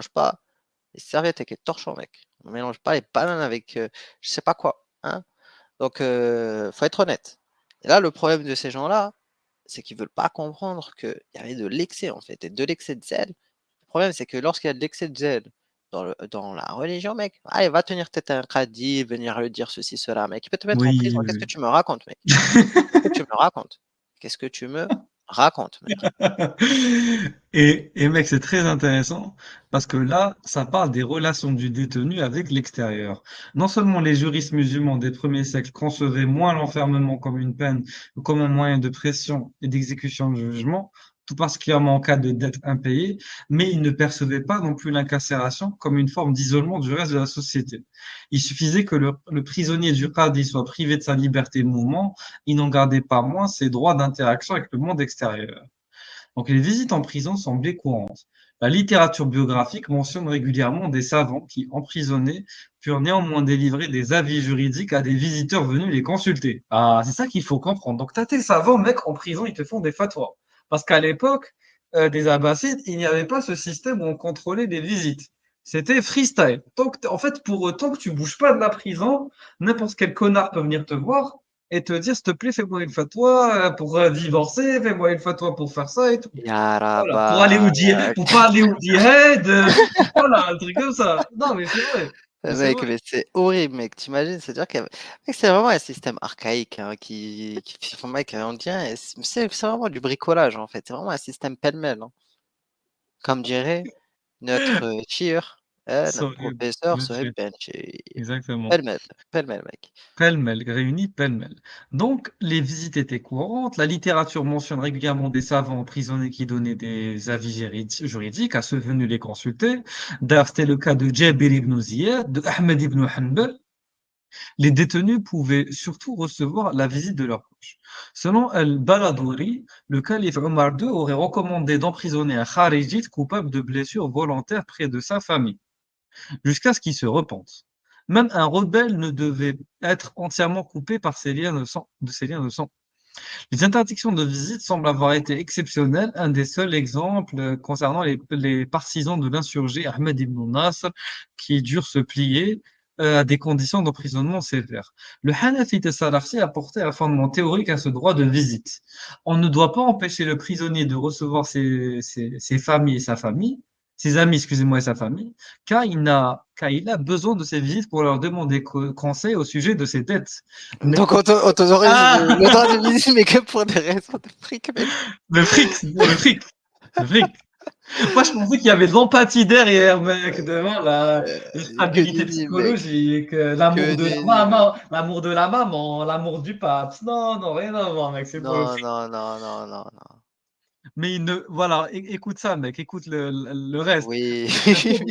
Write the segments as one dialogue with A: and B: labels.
A: pas les serviettes avec les torchons, mec. On mélange pas les bananes avec je sais pas quoi. Hein. Donc, faut être honnête. Et là, le problème de ces gens-là, c'est qu'ils veulent pas comprendre qu'il y avait de l'excès, en fait, et de l'excès de zèle. Le problème, c'est que lorsqu'il y a de l'excès de zèle dans la religion, mec, ah, il va tenir tête à un khadi, venir lui dire ceci, cela, mec. Il peut te mettre en
B: Oui,
A: prison. Qu'est-ce que
B: oui.
A: tu me racontes, mec? Qu'est-ce que tu me racontes? Qu'est-ce que tu me racontes, mec?
B: Et mec, c'est très intéressant parce que là, ça parle des relations du détenu avec l'extérieur. Non seulement les juristes musulmans des premiers siècles concevaient moins l'enfermement comme une peine, ou comme un moyen de pression et d'exécution de jugement, tout particulièrement en cas de dette impayée, mais ils ne percevaient pas non plus l'incarcération comme une forme d'isolement du reste de la société. Il suffisait que le prisonnier du qadi soit privé de sa liberté de mouvement, il n'en gardait pas moins ses droits d'interaction avec le monde extérieur. Donc, les visites en prison semblaient courantes. La littérature biographique mentionne régulièrement des savants qui, emprisonnés, purent néanmoins délivrer des avis juridiques à des visiteurs venus les consulter. Ah, c'est ça qu'il faut comprendre. Donc, t'as tes savants, mec, en prison, ils te font des fatwas. Parce qu'à l'époque des Abbassides, il n'y avait pas ce système où on contrôlait les visites. C'était freestyle. Donc, en fait, pour autant que tu bouges pas de la prison, n'importe quel connard peut venir te voir et te dire, s'il te plaît, fais-moi une fatwa pour divorcer, fais-moi une fatwa pour faire ça et tout. Voilà, pour aller au djihad, pour pas aller au djihad, voilà, un truc comme ça. Non, mais c'est vrai. Mais c'est
A: Mec,
B: vrai.
A: mais c'est horrible, mec. T'imagines? C'est-à-dire que mec, c'est vraiment un système archaïque hein, mec, on dirait, c'est vraiment du bricolage en fait. C'est vraiment un système pêle-mêle. Hein. Comme dirait notre tir, notre
B: Sorry,
A: professeur serait
B: monsieur.
A: benché.
B: Exactement.
A: Pêle-mêle, pêle-mêle, mec.
B: Pêle-mêle, réunis pêle-mêle. Donc, les visites étaient courantes. La littérature mentionne régulièrement des savants emprisonnés qui donnaient des avis juridiques à ceux venus les consulter. D'ailleurs, c'était le cas de Jabir ibn Ziyad, de Ahmed ibn Hanbal. Les détenus pouvaient surtout recevoir la visite de leurs proches. Selon Al-Baladouri, le calife Omar II aurait recommandé d'emprisonner un kharijite coupable de blessures volontaires près de sa famille, jusqu'à ce qu'il se repente. Même un rebelle ne devait être entièrement coupé par ses liens de sang, de ses liens de sang. Les interdictions de visite semblent avoir été exceptionnelles. Un des seuls exemples concernant les partisans de l'insurgé Ahmed ibn Nasr, qui durent se plier à des conditions d'emprisonnement sévères. Le Hanafite Salarsi apportait un fondement théorique à ce droit de visite. On ne doit pas empêcher le prisonnier de recevoir ses familles et sa famille, ses amis, excusez-moi, et sa famille, car il a besoin de ces visites pour leur demander conseil au sujet de ses dettes. Mais
A: Donc on t'autorise
B: ah,
A: le droit de visite, mais que pour des raisons de fric, mec.
B: le fric, c'est pour le fric. Le fric. Moi, je pensais qu'il y avait de l'empathie derrière, mec, devant la
A: Que
B: stabilité
A: nenni, mec.
B: psychologique,
A: Que nenni.
B: l'amour du pape. Non, non, rien à voir, mec, c'est pour le
A: Non,
B: fric.
A: non, non, non, non, non.
B: Mais voilà, écoute ça, mec, écoute le reste.
A: Oui.
B: Il a fallu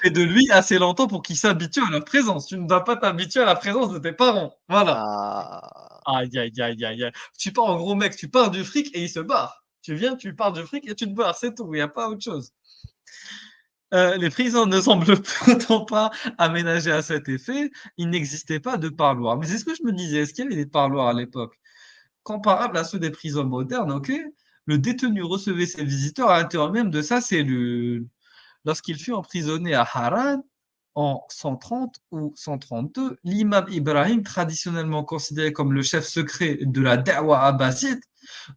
B: près de lui assez longtemps pour qu'il s'habitue à leur présence. Tu ne dois pas t'habituer à la présence de tes parents. Voilà.
A: Ah.
B: Aïe, aïe, aïe, aïe, aïe. Tu pars en gros, mec, tu pars du fric et il se barre. Tu viens, tu pars du fric et tu te barres, c'est tout. Il n'y a pas autre chose. Les prisons ne semblent pourtant pas aménagées à cet effet. Il n'existait pas de parloir. Mais c'est ce que je me disais. Est-ce qu'il y avait des parloirs à l'époque? Comparables à ceux des prisons modernes, ok? Le détenu recevait ses visiteurs à l'intérieur même de sa cellule. Lorsqu'il fut emprisonné à Haran en 130 ou 132, l'imam Ibrahim, traditionnellement considéré comme le chef secret de la Da'wa abbasside,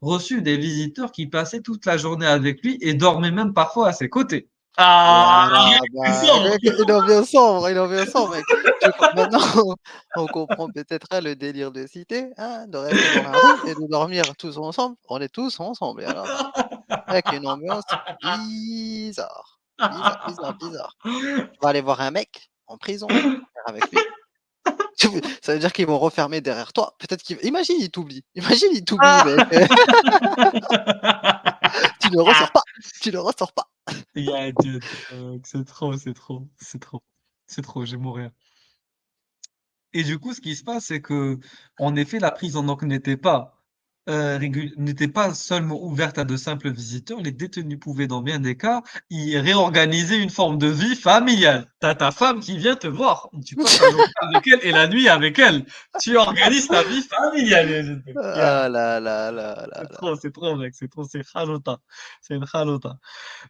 B: reçut des visiteurs qui passaient toute la journée avec lui et dormaient même parfois à ses côtés. Ah,
A: Voilà,
B: c'est
A: bah,
B: sombre.
A: il en vient sombre, mec. Maintenant, on comprend peut-être le délire de cité, hein, de rester dans la rue et de dormir tous ensemble. On est tous ensemble, et alors, avec une ambiance bizarre, bizarre, bizarre, bizarre. Tu vas aller voir un mec en prison, faire avec lui. Ça veut dire qu'ils vont refermer derrière toi. Peut-être qu'il imagine, il t'oublie, mec. Tu ne ressors pas, tu ne ressors pas.
B: Yeah, c'est trop, c'est trop, c'est trop, c'est trop, je vais mourir. Et du coup, ce qui se passe, c'est que, en effet, la prison donc n'était pas n'était pas seulement ouverte à de simples visiteurs, les détenus pouvaient, dans bien des cas, y réorganiser une forme de vie familiale. Tu as ta femme qui vient te voir, tu passes la journée avec elle et la nuit avec elle. Tu organises ta vie familiale, ya جدك.
A: Ah là là là là là.
B: C'est trop mec, c'est trop, c'est Khalota. C'est une Khalota.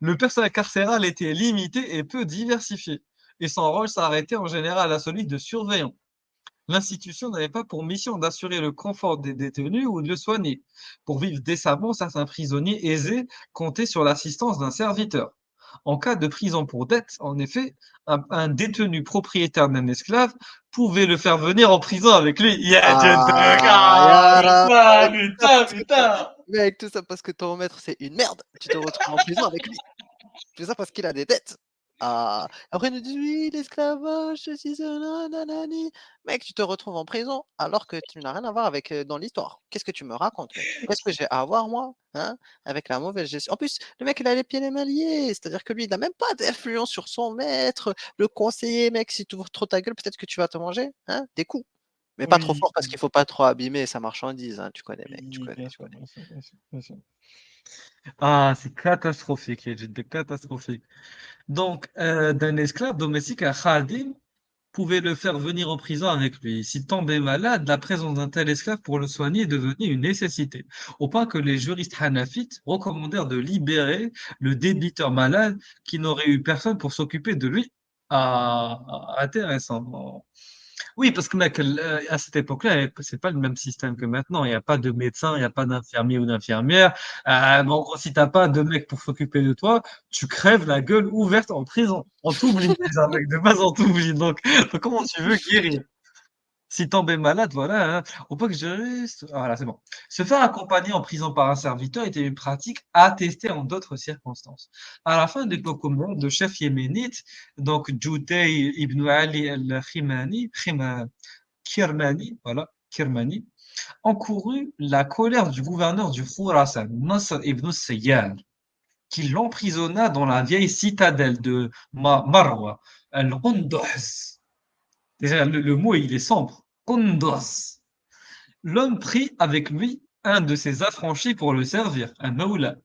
B: Le personnel carcéral était limité et peu diversifié, et son rôle s'arrêtait en général à celui de surveillant. L'institution n'avait pas pour mission d'assurer le confort des détenus ou de le soigner. Pour vivre décemment, certains prisonniers aisés comptaient sur l'assistance d'un serviteur. En cas de prison pour dette, en effet, un détenu propriétaire d'un esclave pouvait le faire venir en prison avec lui. Ya جدك.
A: Ah, ya Rab,
B: Putain,
A: tout ça
B: putain,
A: parce que ton
B: putain.
A: mec, tout ça parce que ton maître, c'est une merde. Tu te retrouves en prison avec lui. Tout ça parce qu'il a des dettes. Ah, après ils nous disent: «Oui, l'esclavage, ceci, cela, nanani». Mec, tu te retrouves en prison alors que tu n'as rien à voir avec, dans l'histoire. Qu'est-ce que tu me racontes, mec? Qu'est-ce que j'ai à voir moi, hein, avec la mauvaise gestion? En plus, le mec, il a les pieds et les mains liés, c'est-à-dire que lui, il a même pas d'influence sur son maître, le conseiller, mec, si tu ouvres trop ta gueule, peut-être que tu vas te manger, hein, des coups. Mais pas trop
B: Oui,
A: fort parce qu'il faut pas trop abîmer sa marchandise, hein, tu connais, mec, tu
B: oui,
A: connais,
B: bien
A: tu
B: sûr,
A: connais.
B: bien sûr, bien sûr, bien sûr. Ah, c'est catastrophique, ya جدك, catastrophique. Donc, d'un esclave domestique, un khadim pouvait le faire venir en prison avec lui. S'il tombait malade, la présence d'un tel esclave pour le soigner devenait une nécessité, au point que les juristes hanafites recommandèrent de libérer le débiteur malade qui n'aurait eu personne pour s'occuper de lui. Ah, intéressant. Bon. Oui, parce que mec, à cette époque-là, c'est pas le même système que maintenant. Il n'y a pas de médecin, il n'y a pas d'infirmier ou d'infirmière. Mais en gros, si t'as pas de mec pour s'occuper de toi, tu crèves la gueule ouverte en prison. On t'oublie déjà, mec. De base, on t'oublie. Donc, comment tu veux guérir? Si tombais malade, voilà, hein. Au point que je reste. Voilà, c'est bon. Se faire accompagner en prison par un serviteur était une pratique attestée en d'autres circonstances. À la fin des commandements de chef yéménite, donc Joudey ibn Ali Kirmani, voilà, Kirmani, encourut la colère du gouverneur du Khourasan, Nasr ibn Sayyar, qui l'emprisonna dans la vieille citadelle de Marwa, al-Qunduz. Déjà, le mot, il est sombre. Qunduz. L'homme prit avec lui un de ses affranchis pour le servir, un maoula,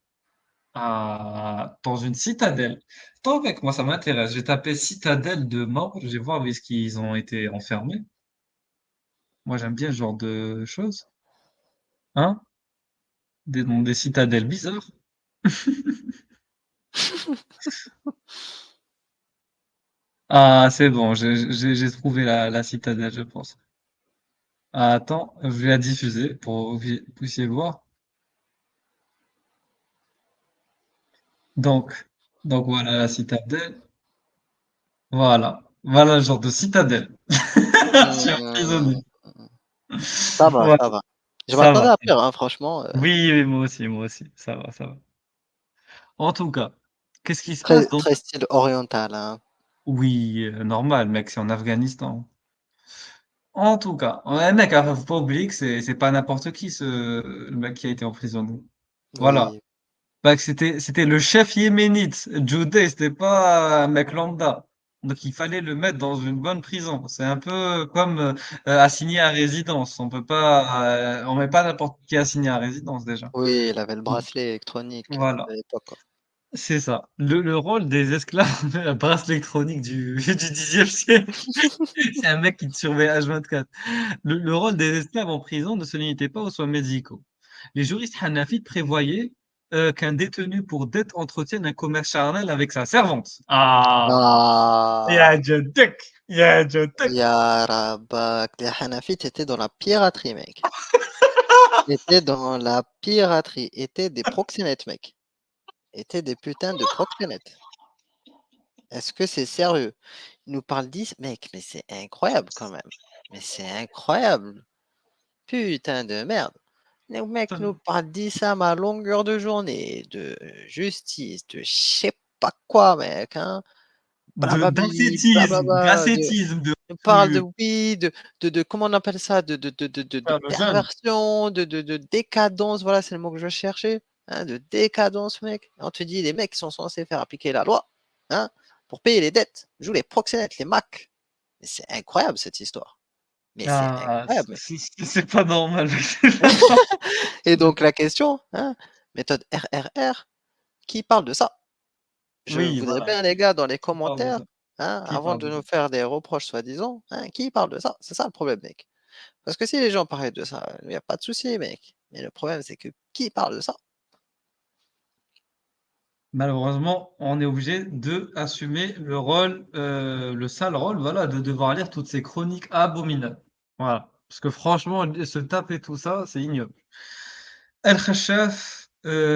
B: dans une citadelle. Attends, mec, moi, ça m'intéresse. J'ai tapé citadelle de mort, je vais voir où est-ce qu'ils ont été enfermés. Moi, j'aime bien ce genre de choses. Hein? Des noms des citadelles bizarres. Ah, c'est bon, j'ai trouvé la citadelle, je pense. Ah, attends, je vais la diffuser pour que vous puissiez voir. Donc, donc voilà la citadelle. Voilà. Voilà le genre de citadelle. Je suis
A: Mmh,
B: emprisonné.
A: ça va,
B: Voilà,
A: ça va. Je
B: ça
A: m'attendais
B: va.
A: à pire, hein, franchement,
B: Oui, oui, moi aussi, moi aussi. Ça va, ça va. En tout cas, qu'est-ce qui se passe
A: très
B: donc?
A: très style oriental, hein.
B: Oui, normal, mec, c'est en Afghanistan. En tout cas, ouais, mec, faut pas oublier que c'est pas n'importe qui le mec qui a été emprisonné. Voilà.
A: Oui,
B: Bah, que c'était le chef yéménite. Judée, c'était pas un mec lambda. Donc il fallait le mettre dans une bonne prison. C'est un peu comme assigné à résidence. On met pas n'importe qui assigné à résidence déjà.
A: oui, il avait le
B: Mm.
A: bracelet électronique, de
B: Voilà,
A: l'époque, quoi.
B: c'est ça. Le rôle des esclaves, la brasse électronique du 10e siècle, c'est un mec qui te surveille H24. Le rôle des esclaves en prison ne se limitait pas aux soins médicaux. Les juristes hanafites prévoyaient qu'un détenu pour dette entretienne un commerce charnel avec sa servante. Ah,
A: Ah,
B: ya جدك, ya جدك.
A: ya Rabbak, les Hanafites étaient dans la piraterie, mec. Étaient dans la piraterie, étaient des proxénètes, mec. Étaient des putains de proxénètes. Est-ce que c'est sérieux? Ils nous parlent d'Is mec, mais c'est incroyable quand même. Mais c'est incroyable. Putain de merde. Le mec nous parle d'Issam à longueur de journée, de justice, de je sais pas quoi, mec, hein. Blababli, blablabla,
B: D'ascétisme, de
A: il parle de
B: reflux.
A: oui, de comment on appelle ça? De
B: Faire le jeûne.
A: perversion, de décadence, voilà, c'est le mot que je cherchais, hein, de décadence, mec. On te dit, les mecs sont censés faire appliquer la loi, hein, pour payer les dettes. Jouent les proxénètes, les Macs. Mais c'est incroyable cette histoire. Mais c'est
B: Ah,
A: incroyable, mec.
B: c'est pas normal, c'est pas normal.
A: Et donc la question, hein, méthode RRR, qui parle de ça? Je
B: Oui,
A: voudrais
B: voilà,
A: bien les gars dans les
B: qui parle de
A: commentaires,
B: ça?
A: hein,
B: Qui
A: avant
B: parle
A: de
B: de ça?
A: nous faire des reproches soi-disant, hein, qui parle de ça? C'est ça le problème, mec. Parce que si les gens parlaient de ça, il y a pas de souci, mec. Mais le problème, c'est que qui parle de ça?
B: Malheureusement, on est obligé d'assumer le rôle, le sale rôle, voilà, de devoir lire toutes ces chroniques abominables. Voilà, parce que franchement, se taper tout ça, c'est ignoble. El Khachaf,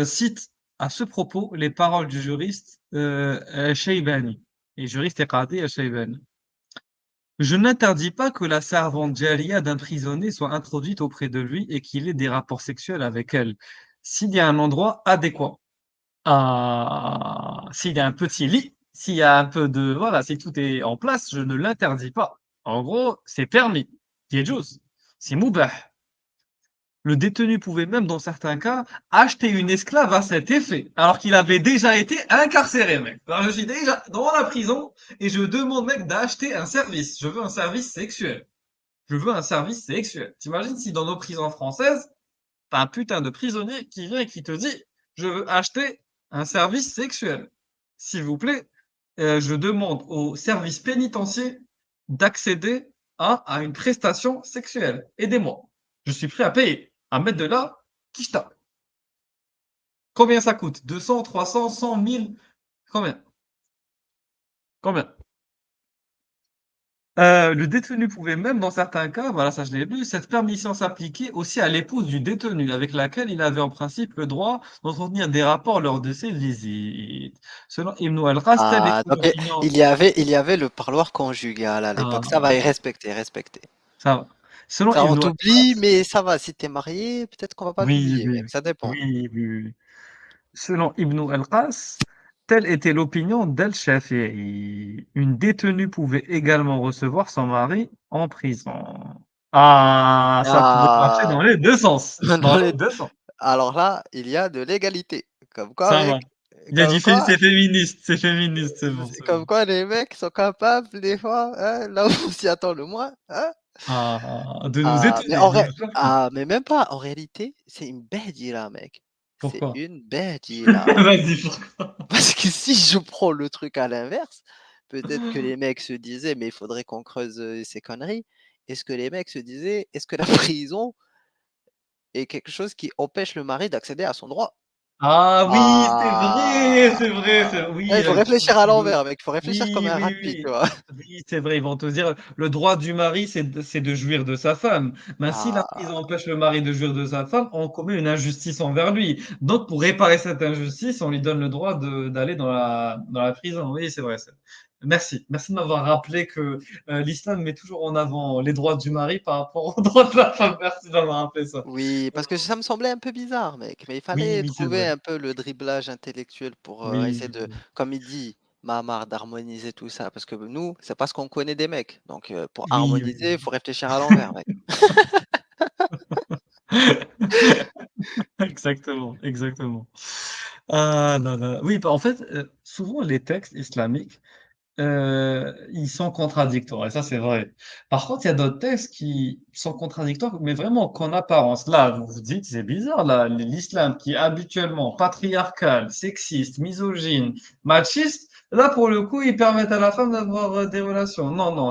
B: cite à ce propos les paroles du juriste, Cheybani, et juriste et qadi Cheybani. Je n'interdis pas que la servante Djalia d'un prisonnier soit introduite auprès de lui et qu'il ait des rapports sexuels avec elle, s'il y a un endroit adéquat. S'il y a un petit lit, s'il y a un peu de voilà, si tout est en place, je ne l'interdis pas. En gros, c'est permis. يجوز. C'est مباح. Le détenu pouvait même, dans certains cas, acheter une esclave à cet effet, alors qu'il avait déjà été incarcéré, mec. Alors, je suis déjà dans la prison et je demande, mec, d'acheter un service. Je veux un service sexuel. Je veux un service sexuel. T'imagines si dans nos prisons françaises, t'as un putain de prisonnier qui vient et qui te dit, je veux acheter un service sexuel. S'il vous plaît, je demande au service pénitentiaire d'accéder à une prestation sexuelle. Aidez-moi. Je suis prêt à payer. À mettre de là, quicheta. Combien ça coûte? 200, 300, 100, 1000? Combien? Combien? Le détenu pouvait même, dans certains cas, voilà, ça je l'ai lu, cette permission s'appliquait aussi à l'épouse du détenu, avec laquelle il avait en principe le droit d'entretenir des rapports lors de ses visites. Selon Ibn al-Ras, telle
A: Ah,
B: était
A: donc
B: l'opinion.
A: il y avait le parloir conjugal à l'époque. Ça va,
B: Ah,
A: et respecter, respecter.
B: ça va. Selon
A: Ça, on
B: Ibn
A: t'oublie,
B: al-Ras,
A: mais ça va. Si t'es marié, peut-être qu'on va pas
B: oui,
A: t'oublier,
B: oui,
A: mec. Ça dépend.
B: oui, oui, oui. Selon Ibn al-Qas, telle était l'opinion d'Al-Shafi'i. Une détenue pouvait également recevoir son mari en prison. Ah, ça pouvait marcher
A: Ah,
B: dans les 2 sens.
A: dans
B: Dans
A: les
B: les 2 sens.
A: alors là, il y a de l'égalité. Comme quoi,
B: Ça va.
A: mec,
B: Il a
A: comme
B: dit
A: quoi
B: c'est féministe, c'est bon, c'est
A: comme
B: bon.
A: quoi les mecs sont capables des fois, hein, là où on s'y attend le moins, hein.
B: De nous
A: Mais
B: étonner,
A: en
B: de
A: ré
B: nous surprendre.
A: mais même pas. En réalité, c'est une là, mec. C'est
B: Pourquoi?
A: une là.
B: Vas-y, pourquoi?
A: Parce que si je prends le truc à l'inverse, peut-être que les mecs se disaient: «Mais il faudrait qu'on creuse, ces conneries». Est-ce que les mecs se disaient: «Est-ce que la prison est quelque chose qui empêche le mari d'accéder à son droit?»
B: Ah oui, c'est vrai,
A: Ah! Là,
B: oui,
A: il faut réfléchir à l'envers, mec, il faut réfléchir comme
B: oui,
A: un
B: oui,
A: rugby, tu
B: oui.
A: vois?
B: Oui, c'est vrai, ils vont te dire, le droit du mari, c'est de jouir de sa femme. Ben, si la
A: Ah!
B: prison empêche le mari de jouir de sa femme, on commet une injustice envers lui. Donc, pour réparer cette injustice, on lui donne le droit d'aller dans la prison. Oui, c'est vrai. Merci. Merci de m'avoir rappelé que l'islam met toujours en avant les droits du mari par rapport aux droits de la femme. Merci de m'avoir rappelé ça.
A: Oui, parce que ça me semblait un peu bizarre, mec, mais il
B: Oui,
A: fallait
B: oui, c'est
A: trouver
B: vrai.
A: un peu le dribblage intellectuel pour,
B: Oui,
A: essayer
B: oui,
A: de,
B: oui.
A: comme il dit, Mahamar, d'harmoniser tout ça. Parce que nous, c'est pas ce qu'on connaît des mecs, donc pour
B: Oui, oui,
A: harmoniser, il faut réfléchir à l'envers, mec.
B: Exactement, exactement. Ah là là. Oui, bah, en fait, souvent les textes islamiques, ils sont contradictoires et ça, c'est vrai. Par contre, il y a d'autres textes qui sont contradictoires, mais vraiment qu'en apparence. Là, vous vous dites: «C'est bizarre là, l'islam qui est habituellement patriarcal, sexiste, misogyne, machiste, là, pour le coup, ils permettent à la femme d'avoir, des relations». Non, non,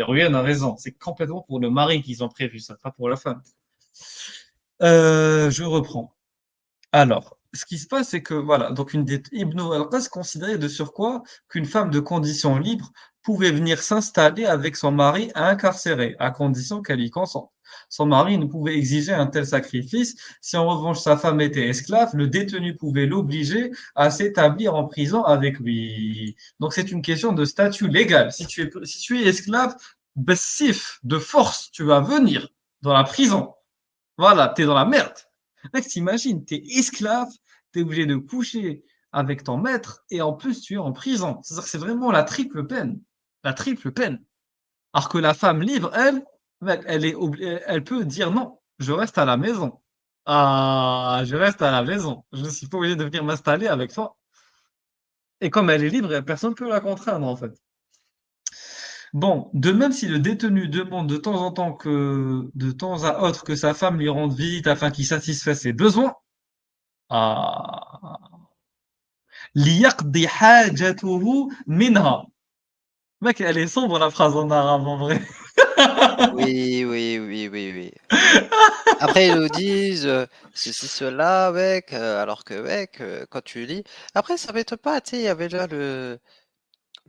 B: Ruyen a raison, c'est complètement pour le mari qu'ils ont prévu ça, pas pour la femme. Je reprends. Alors, ce qui se passe, c'est que voilà, donc Ibn al-Qas considérait de surcroît qu'une femme de condition libre pouvait venir s'installer avec son mari incarcéré, à condition qu'elle y consente. Son mari ne pouvait exiger un tel sacrifice. Si en revanche sa femme était esclave, le détenu pouvait l'obliger à s'établir en prison avec lui. Donc c'est une question de statut légal. Si tu es esclave, bessif, de force, tu vas venir dans la prison. Voilà, t'es dans la merde. Mec, t'imagines, t'es esclave, t'es obligé de coucher avec ton maître et en plus tu es en prison. C'est-à-dire que c'est vraiment la triple peine. La triple peine. Alors que la femme libre, elle, mec, elle peut dire non, je reste à la maison. Ah, je reste à la maison. Je ne suis pas obligé de venir m'installer avec toi. Et comme elle est libre, personne ne peut la contraindre en fait. Bon, de même si le détenu demande de temps à autre que sa femme lui rende visite afin qu'il satisfasse ses besoins, ah, ليقضي حاجته منها. Mec, elle est sombre la phrase en arabe en vrai.
A: Oui, oui, oui, oui, oui. Après, ils nous disent, ceci, cela, mec, alors que, mec, quand tu lis après ça m'étonne pas, tu sais, il y avait déjà le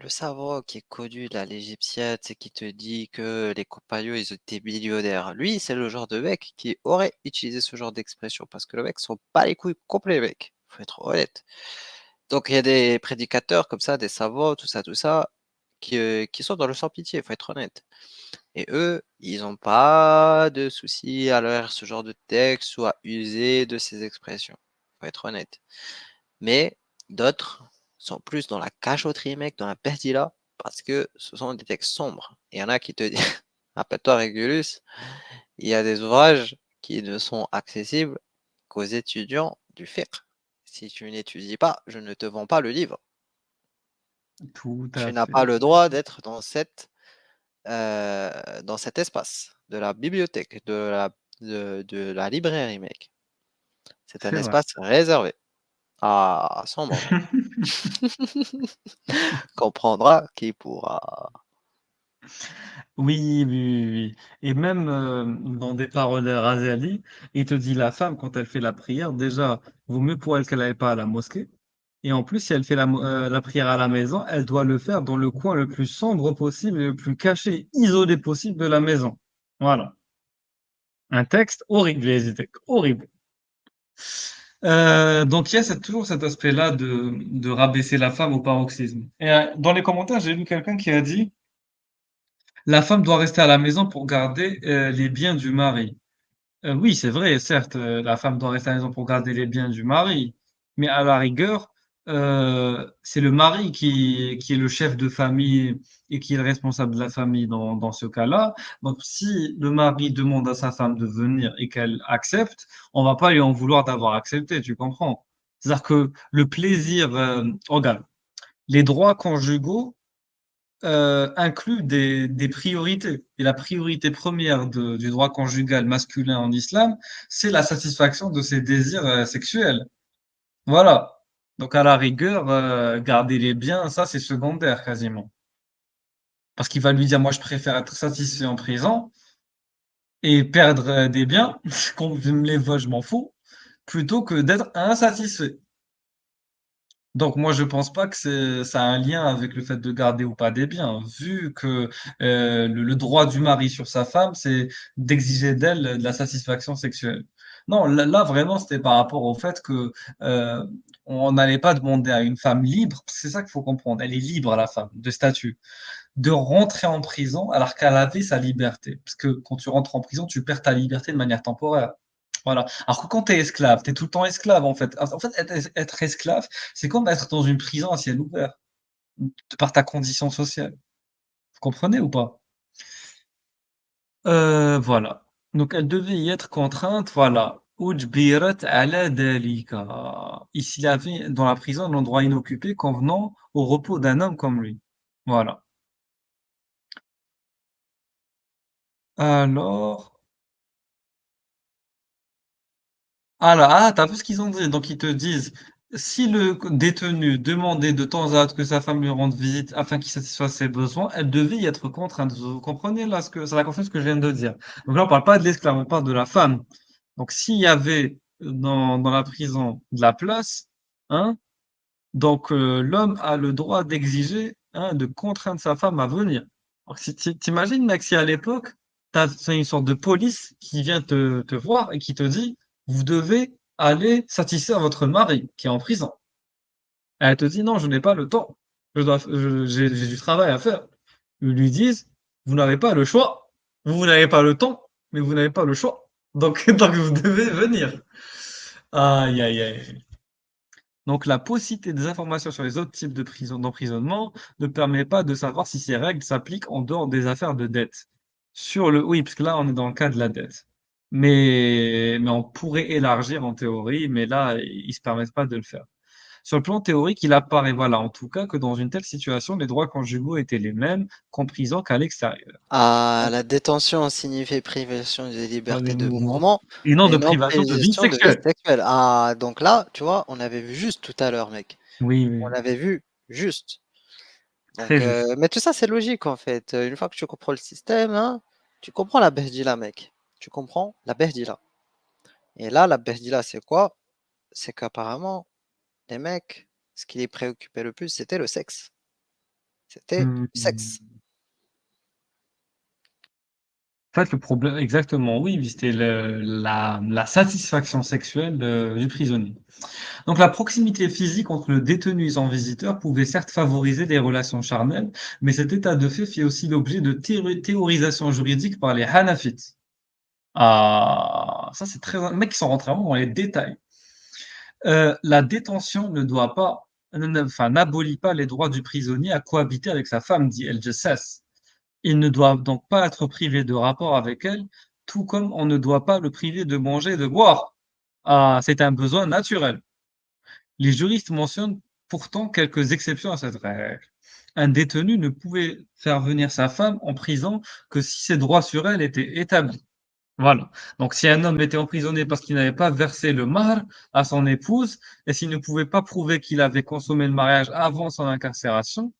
A: savant qui est connu là, l'égyptien, tu sais, qui te dit que les compagnons, ils étaient millionnaires. Lui, c'est le genre de mec qui aurait utilisé ce genre d'expression parce que le mec s'en bat les couilles complet, mec. Faut être honnête. Donc il y a des prédicateurs comme ça, des savants, tout ça, qui sont dans le sans pitié, faut être honnête. Et eux, ils ont pas de souci à lire ce genre de texte ou à user de ces expressions. Faut être honnête. Mais d'autres sont plus dans la cachotterie, mec, dans la là, parce que ce sont des textes sombres. Il y en a qui te disent, rappelle-toi Régulus, il y a des ouvrages qui ne sont accessibles qu'aux étudiants du fiqh. Si tu n'étudies pas, je ne te vends pas le livre.
B: Tout
A: Tu
B: à
A: n'as pas
B: fait.
A: le droit d'être dans cet espace de la bibliothèque, de la librairie, mec. C'est un
B: C'est vrai.
A: espace réservé. Ah, sombre, mec. Comprendra qui pourra.
B: Oui, oui, oui, oui. Et même dans des paroles Razali, il te dit la femme, quand elle fait la prière, déjà, vaut mieux pour elle qu'elle n'aille pas à la mosquée. Et en plus, si elle fait la prière à la maison, elle doit le faire dans le coin le plus sombre possible et le plus caché, isolé possible de la maison. Voilà. Un texte horrible, les idées, horrible. Donc il y a toujours cet aspect-là de rabaisser la femme au paroxysme. Et dans les commentaires, j'ai vu quelqu'un qui a dit la femme doit rester à la maison pour garder les biens du mari. Oui, c'est vrai, certes, la femme doit rester à la maison pour garder les biens du mari, mais à la rigueur, c'est le mari qui est le chef de famille et qui est le responsable de la famille dans ce cas-là. Donc, si le mari demande à sa femme de venir et qu'elle accepte, on va pas lui en vouloir d'avoir accepté, tu comprends? C'est-à-dire que le plaisir, regarde, les droits conjugaux inclut des priorités. Et la priorité première du droit conjugal masculin en islam, c'est la satisfaction de ses désirs sexuels. Voilà. Donc à la rigueur, garder les biens, ça c'est secondaire quasiment. Parce qu'il va lui dire, moi je préfère être satisfait en prison et perdre des biens, qu'on me les vole, je m'en fous, plutôt que d'être insatisfait. Donc moi je pense pas que ça a un lien avec le fait de garder ou pas des biens, vu que le droit du mari sur sa femme, c'est d'exiger d'elle de la satisfaction sexuelle. Non, là, vraiment c'était par rapport au fait que euh, on n'allait pas demander à une femme libre, parce que c'est ça qu'il faut comprendre, elle est libre la femme de statut, de rentrer en prison alors qu'elle avait sa liberté, parce que quand tu rentres en prison, tu perds ta liberté de manière temporaire. Voilà. Alors que quand tu es esclave, tu es tout le temps esclave en fait. En fait, être esclave, c'est comme être dans une prison à ciel ouvert, par ta condition sociale. Vous comprenez ou pas? Voilà. Donc elle devait y être contrainte, voilà. أُجبرت على ذلك. Ici, il avait dans la prison l'endroit inoccupé convenant au repos d'un homme comme lui. Voilà. Alors, t'as vu ce qu'ils ont dit? Donc ils te disent, si le détenu demandait de temps à autre que sa femme lui rende visite afin qu'il satisfasse ses besoins, elle devait y être contrainte. Vous comprenez là ça va confirmer ce que je viens de dire. Donc là, on parle pas de l'esclave, on parle de la femme. Donc s'il y avait dans la prison de la place, hein, donc l'homme a le droit d'exiger, hein, de contraindre sa femme à venir. Alors, si t'imagines, mec, si à l'époque, c'est une sorte de police qui vient te voir et qui te dit, vous devez aller satisfaire votre mari qui est en prison. Elle te dit, non, je n'ai pas le temps. J'ai du travail à faire. Ils lui disent, vous n'avez pas le choix. Vous n'avez pas le temps, mais vous n'avez pas le choix. Donc, donc vous devez venir. Aïe, aïe, aïe. Donc, la paucité des informations sur les autres types d'emprisonnement ne permet pas de savoir si ces règles s'appliquent en dehors des affaires de dette. Oui, parce que là, on est dans le cas de la dette. Mais on pourrait élargir en théorie, mais là, ils se permettent pas de le faire. Sur le plan théorique, il apparaît, voilà, en tout cas, que dans une telle situation, les droits conjugaux étaient les mêmes qu'en prison qu'à l'extérieur.
A: Ah, la détention signifie privation de
B: Pas des
A: liberté de
B: mouvements
A: mouvement,
B: et non
A: mais
B: de
A: non
B: privation de vie
A: privation de vie
B: sexuelle.
A: sexuelle. Ah, donc là, tu vois, on avait vu juste tout à l'heure, mec.
B: Oui,
A: On
B: oui,
A: avait vu juste.
B: très
A: Donc,
B: juste.
A: mais tout ça, c'est logique en fait. Une fois que tu comprends le système, hein, tu comprends la behdila, mec. Tu comprends la behdila. Et là, la behdila, c'est quoi? C'est qu'apparemment, les mecs, ce qui les préoccupait le plus, c'était le sexe. C'était
B: Mmh.
A: le sexe.
B: En fait, le problème exactement, oui, c'était la satisfaction sexuelle, du prisonnier. Donc la proximité physique entre le détenu et son visiteur pouvait certes favoriser des relations charnelles, mais cet état de fait fit aussi l'objet de théorisations juridiques par les Hanafites. Ah, ça c'est très in mec, ils sont rentrés vraiment dans les détails. La détention ne doit pas enfin, n'abolit pas les droits du prisonnier à cohabiter avec sa femme, dit El-Jessès. Il ne doit donc pas être privé de rapport avec elle, tout comme on ne doit pas le priver de manger et de boire. Ah, c'est un besoin naturel. Les juristes mentionnent pourtant quelques exceptions à cette règle. Un détenu ne pouvait faire venir sa femme en prison que si ses droits sur elle étaient établis. Voilà. Donc, si un homme était emprisonné parce qu'il n'avait pas versé le mahr à son épouse et s'il ne pouvait pas prouver qu'il avait consommé le mariage avant son incarcération,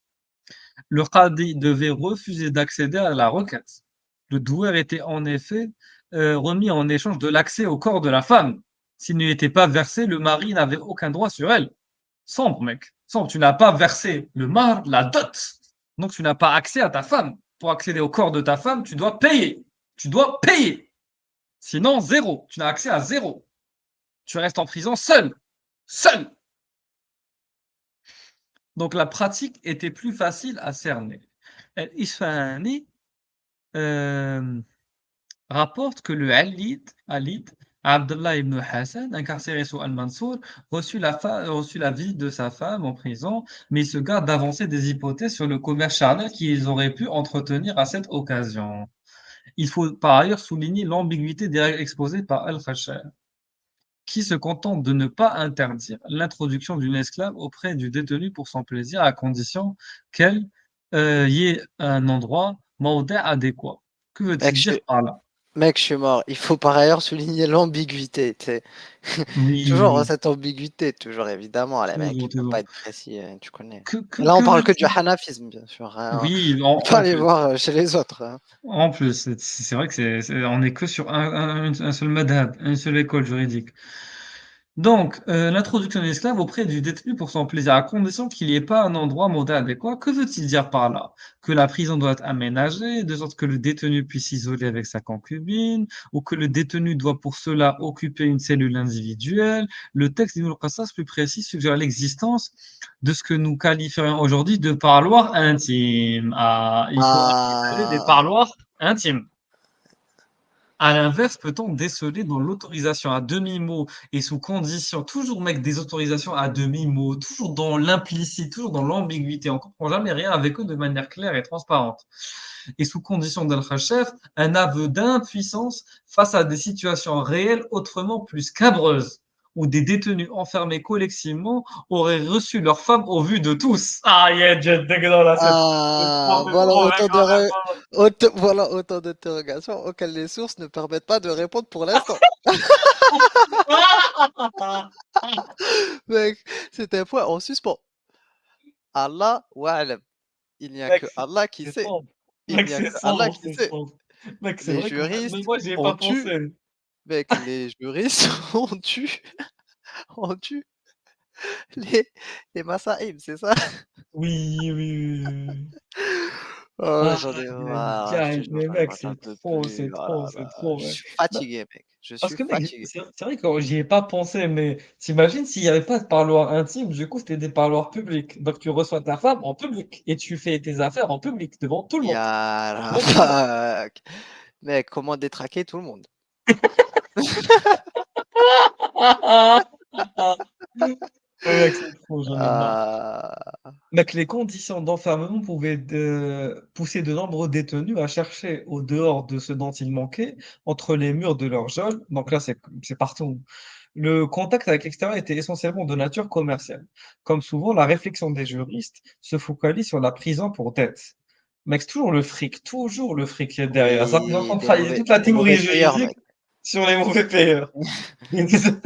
B: le qadi devait refuser d'accéder à la requête. Le douaire était en effet remis en échange de l'accès au corps de la femme. S'il n'y était pas versé, le mari n'avait aucun droit sur elle. Sombre, mec. Sombre, tu n'as pas versé le mahr, la dot. Donc, tu n'as pas accès à ta femme. Pour accéder au corps de ta femme, tu dois payer. Tu dois payer. Sinon, zéro. Tu n'as accès à zéro. Tu restes en prison seul. Seul. Donc, la pratique était plus facile à cerner. Isfahani euh, rapporte que le Alid, Abdullah ibn Hassan, incarcéré sous Al-Mansour, reçut la visite de sa femme en prison, mais il se garde d'avancer des hypothèses sur le commerce charnel qu'ils auraient pu entretenir à cette occasion. Il faut par ailleurs souligner l'ambiguïté des règles exposées par Al-Khashab, qui se contente de ne pas interdire l'introduction d'une esclave auprès du détenu pour son plaisir, à condition qu'elle y ait un endroit, mawdi' adéquat. Que
A: Mec,
B: veut-il
A: je
B: dire
A: suis,
B: par là?
A: mec, je suis mort. Il faut par ailleurs souligner l'ambiguïté. Tu sais.
B: Oui, oui,
A: Toujours
B: oui.
A: cette ambiguïté, toujours évidemment, les mecs,
B: Toujours,
A: il peut pas
B: toujours.
A: être précis, tu connais.
B: Que
A: Là, on
B: que
A: parle que du
B: veut-il
A: hanafisme, bien sûr, hein.
B: oui,
A: On peut pas
B: en
A: aller
B: plus.
A: voir chez les autres, hein.
B: En plus, c'est vrai que on est que sur un seul madhab, une seule école juridique. Donc, l'introduction de l'esclave auprès du détenu pour son plaisir, à condition qu'il n'y ait pas un endroit moderne adéquat. Que veut-il dire par là? Que la prison doit être aménagée, de sorte que le détenu puisse s'isoler avec sa concubine, ou que le détenu doit pour cela occuper une cellule individuelle. Le texte d'Ibn al-Qassas, plus précis, suggère l'existence de ce que nous qualifierions aujourd'hui de parloir intime. Ah, il faut aménager des
A: Ah,
B: parloirs intimes. À l'inverse, peut-on déceler dans l'autorisation à demi-mot et sous condition, toujours mec, des autorisations à demi-mot, toujours dans l'implicite, toujours dans l'ambiguïté, on comprend jamais rien avec eux de manière claire et transparente. Et sous condition d'Al-Khachef, un aveu d'impuissance face à des situations réelles autrement plus scabreuses, où des détenus enfermés collectivement auraient reçu leur femme au vu de tous. Ah, yeah, Jet, dans
A: ah,
B: c'est
A: voilà
B: trop, mec,
A: autant de
B: on est pas-
A: voilà autant d'interrogations auxquelles les sources ne permettent pas de répondre pour l'instant. Mec, c'est un point en suspens. Allah wa'alam. Il n'y a
B: Mec,
A: que Allah qui
B: c'est
A: sait.
B: sombre.
A: Il
B: Mec,
A: n'y a
B: c'est
A: que Allah
B: sombre,
A: qui
B: c'est
A: sait.
B: sombre. Mec, c'est
A: Les
B: vrai que même
A: juristes
B: moi, j'y ai
A: ont
B: pas
A: tu
B: pensé.
A: mec, les juristes ont tu les masaïb, c'est ça?
B: Oui, oui, oui, oui, oui.
A: Oh, j'en ai
B: Aïe,
A: marre, je te
B: aïe,
A: jure,
B: mais
A: j'en ai
B: mec,
A: marre, j'en
B: c'est
A: peux
B: trop,
A: plus.
B: c'est
A: Oh là
B: trop, c'est
A: là,
B: trop,
A: je
B: mec.
A: suis
B: Bah,
A: fatigué, mec. Je
B: parce
A: suis
B: que mec,
A: fatigué.
B: c'est vrai que j'y ai pas pensé, mais t'imagines s'il y avait pas de parloir intime, du coup, c'était des parloirs publics. Donc tu reçois ta femme en public et tu fais tes affaires en public, devant tout le monde.
A: Ya la
B: Devant tout le monde.
A: fuck. Mec, comment détraquer tout le monde?
B: Ouais, mec, c'est trop, j'en ai marre.
A: Ah,
B: Bah, que les conditions d'enfermement pouvaient pousser de nombreux détenus à chercher au dehors de ce dont ils manquaient, entre les murs de leur geôle, donc là c'est partout, Le contact avec l'extérieur était essentiellement de nature commerciale. Comme souvent, la réflexion des juristes se focalise sur la prison pour dette. Mec, c'est toujours le fric qui est derrière ça. Ils ont
A: Oui,
B: centralisé toute la
A: des mauvais
B: théorie
A: payeurs,
B: juridique
A: mec.
B: sur les mauvais payeurs. Ils disent-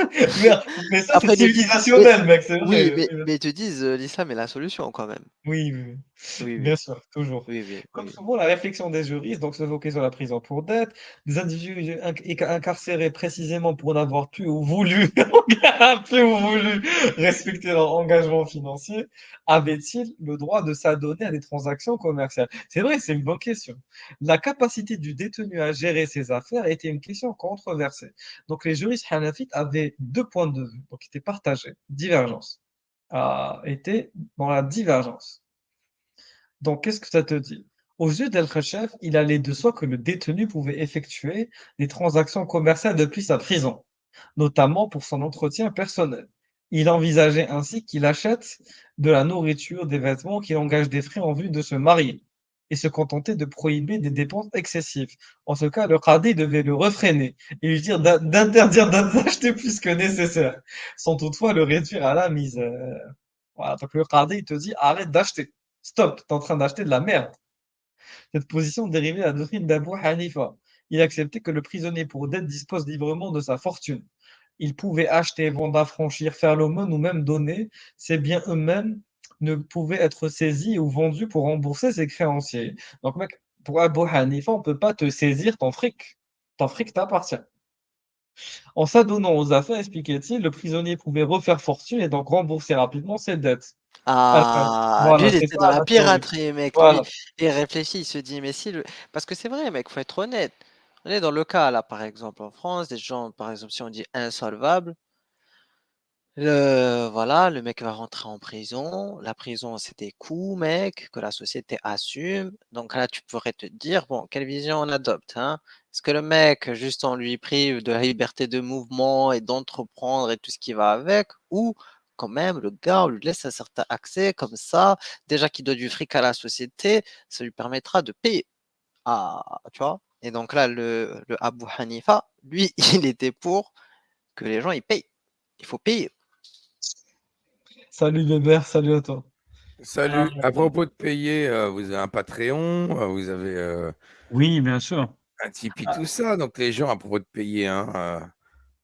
B: mais ça, c'est
A: Après, ils nous disent, mais,
B: civilisationnel, mec, c'est
A: oui,
B: vrai.
A: mais ils te disent, l'islam est la solution quand même.
B: Oui, oui, oui.
A: Oui,
B: Bien
A: oui,
B: sûr, toujours.
A: oui, oui,
B: Comme
A: oui.
B: souvent, la réflexion des juristes donc se focus sur la prison pour dette, des individus incarcérés précisément pour n'avoir pu ou voulu, pu ou voulu respecter leur engagement financier, avaient-ils le droit de s'adonner à des transactions commerciales? C'est vrai, c'est une bonne question. La capacité du détenu à gérer ses affaires était une question controversée. Donc les juristes hanafites avaient deux points de vue, donc qui étaient partagés, divergence, étaient dans la divergence. Donc, qu'est-ce que ça te dit? Aux yeux d'El-Khachaf, il allait de soi que le détenu pouvait effectuer des transactions commerciales depuis sa prison, notamment pour son entretien personnel. Il envisageait ainsi qu'il achète de la nourriture, des vêtements, qu'il engage des frais en vue de se marier, et se contentait de prohiber des dépenses excessives. En ce cas, le qadi devait le refréner et lui dire d'interdire d'acheter plus que nécessaire, sans toutefois le réduire à la misère. Voilà, donc le qadi, il te dit arrête d'acheter. Stop, t'es en train d'acheter de la merde. Cette position dérivait de la doctrine d'Abu Hanifa. Il acceptait que le prisonnier pour dette dispose librement de sa fortune. Il pouvait acheter, vendre, affranchir, faire l'aumône ou même donner. Ses biens eux-mêmes ne pouvaient être saisis ou vendus pour rembourser ses créanciers. Donc, mec, pour Abu Hanifa, on ne peut pas te saisir ton fric. Ton fric t'appartient. En s'adonnant aux affaires, expliquait-il, le prisonnier pouvait refaire fortune et donc rembourser rapidement ses dettes.
A: Ah, lui,
B: Voilà,
A: il
B: c'est
A: était
B: ça
A: dans la
B: la théorie.
A: piraterie, mec. Lui,
B: Voilà.
A: il réfléchit, il se dit, mais si le... Parce que c'est vrai, mec, faut être honnête. On est dans le cas, là, par exemple, en France, des gens, par exemple, si on dit insolvable, voilà, le mec va rentrer en prison. La prison, c'est des coûts, mec, que la société assume. Donc là, tu pourrais te dire, bon, quelle vision on adopte, hein? Est-ce que le mec, juste on lui prive de la liberté de mouvement et d'entreprendre et tout ce qui va avec, ou quand même, le gars, on lui laisse un certain accès comme ça, déjà qu'il doit du fric à la société, ça lui permettra de payer. Ah, tu vois? Et donc là, le Abu Hanifa, lui, il était pour que les gens, ils payent. Il faut payer.
B: Salut Bébert, salut à toi. Ah,
C: Salut. À propos de payer, vous avez un Patreon, vous avez
B: oui, bien sûr.
C: un Tipeee,
B: Ah,
C: tout ça. Donc les gens, à propos de payer, hein,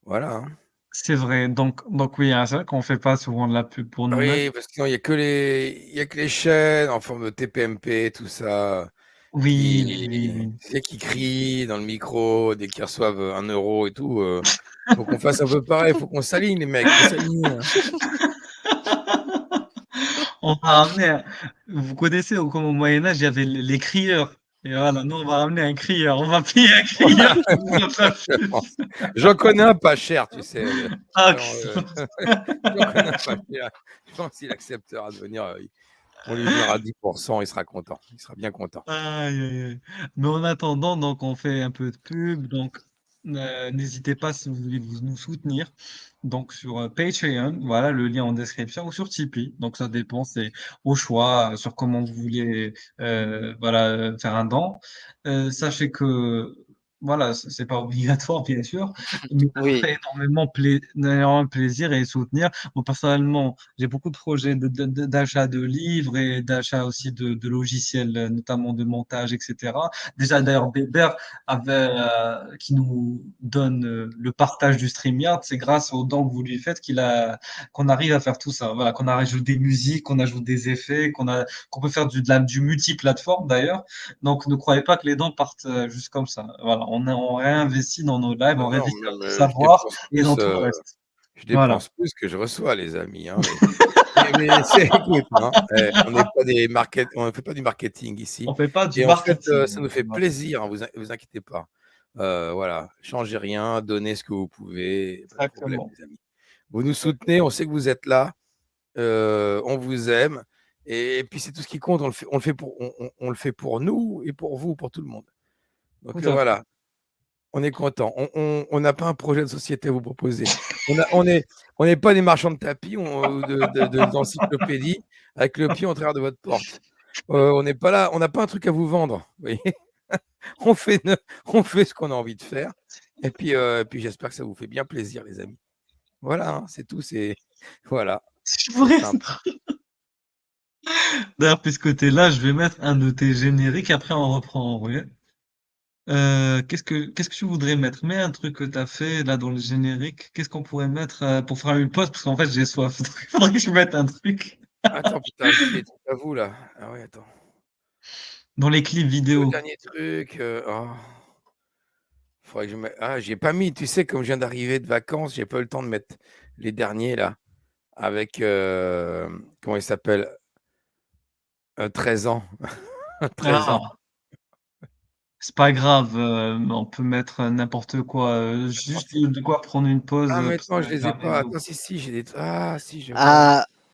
C: voilà. Hein.
B: c'est vrai. Donc oui, hein, c'est vrai qu'on fait pas souvent de la pub pour nous-mêmes.
C: Oui, parce qu'il y a que il y a que les chaînes en forme de TPMP, tout ça,
B: Oui, oui, oui,
C: qui,
B: oui.
C: tu sais, qui crient dans le micro dès qu'ils reçoivent 1 euro et tout. Faut qu'on fasse un peu pareil. Faut qu'on s'aligne, les mecs. Faut s'aligner. Hein.
B: On va ramener, vous connaissez, comme au Moyen-Âge, il y avait les crieurs. Et voilà, nous, on va ramener un crieur. On va payer un crieur qui nous en fasse plus.
C: J'en connais un pas cher, tu sais.
B: Ah,
C: Alors, j'en connais un pas cher. Je pense qu'il acceptera de venir. On lui donnera 10%, il sera content. Il sera bien content.
B: aïe, aïe, aïe. Mais en attendant, donc, on fait un peu de pub. Donc, n'hésitez pas si vous voulez nous soutenir. Donc, sur Patreon, voilà, le lien en description, ou sur Tipeee. Donc, ça dépend, c'est au choix sur comment vous voulez, voilà, faire un don. Sachez que, voilà, c'est pas obligatoire, bien sûr, mais ça nous
A: Oui.
B: fait énormément plaisir et soutenir. Moi, personnellement, j'ai beaucoup de projets d'achat de livres et d'achat aussi de logiciels, notamment de montage, etc. Déjà, d'ailleurs, Bébert qui nous donne le partage du StreamYard, c'est grâce aux dons que vous lui faites qu'on arrive à faire tout ça. Voilà, qu'on ajoute des musiques, qu'on ajoute des effets, qu'on peut faire du multiplateforme d'ailleurs. Donc, ne croyez pas que les dons partent juste comme ça. Voilà, on réinvestit dans nos lives,
C: Non,
B: on
C: non,
B: réinvestit dans
C: même,
B: nos savoirs et dans tout le reste.
C: je
B: Voilà.
C: dépense plus que je reçois, les amis. Hein, mais écoute, hein, on n'est pas on ne fait pas du marketing ici.
B: On fait pas du
C: Et en fait, ça
B: marketing.
C: nous fait plaisir, hein, vous inquiétez pas. Voilà, changez rien, donnez ce que vous pouvez, pas de problème,
B: Exactement.
C: les amis. Vous nous soutenez, on sait que vous êtes là, on vous aime. Et puis c'est tout ce qui compte, on le fait pour nous et pour vous, pour tout le monde. Donc
B: Tout à fait.
C: voilà, on est content. On n'a pas un projet de société à vous proposer. On n'est pas des marchands de tapis ou d'encyclopédie avec le pied en travers de votre porte. On n'est pas là, on n'a pas un truc à vous vendre. Vous voyez on, fait on fait ce qu'on a envie de faire. Et puis j'espère que ça vous fait bien plaisir, les amis. Voilà, hein, c'est tout, c'est voilà,
B: Je
C: c'est
B: pourrais
C: simple.
B: d'ailleurs, puisque tu es là, je vais mettre un de tes génériques, après on reprend, oui. Qu'est-ce que tu voudrais mettre? Mets un truc que tu as fait là dans le générique. Qu'est-ce qu'on pourrait mettre pour faire une pause? Parce qu'en fait, j'ai soif. Faudrait que je mette un truc
C: Attends, putain, j'ai des trucs à vous là. Ah ouais, attends.
B: dans les clips
C: Le
B: vidéo.
C: dernier truc, oh, faudrait que je mette j'ai pas mis, tu sais, comme je viens d'arriver de vacances, j'ai pas eu le temps de mettre les derniers là avec, comment il s'appelle? 13 ans. 13 ans.
B: Ah, c'est pas grave, on peut mettre n'importe quoi,
C: Attends,
B: juste
C: c'est
B: de quoi prendre une pause,
C: mais
B: parce
C: attends,
B: qu'on
C: je
B: va
C: les ai
B: regarder
C: pas.
B: nous.
C: Attends, si, j'ai des ah si, je vois.
A: Ah,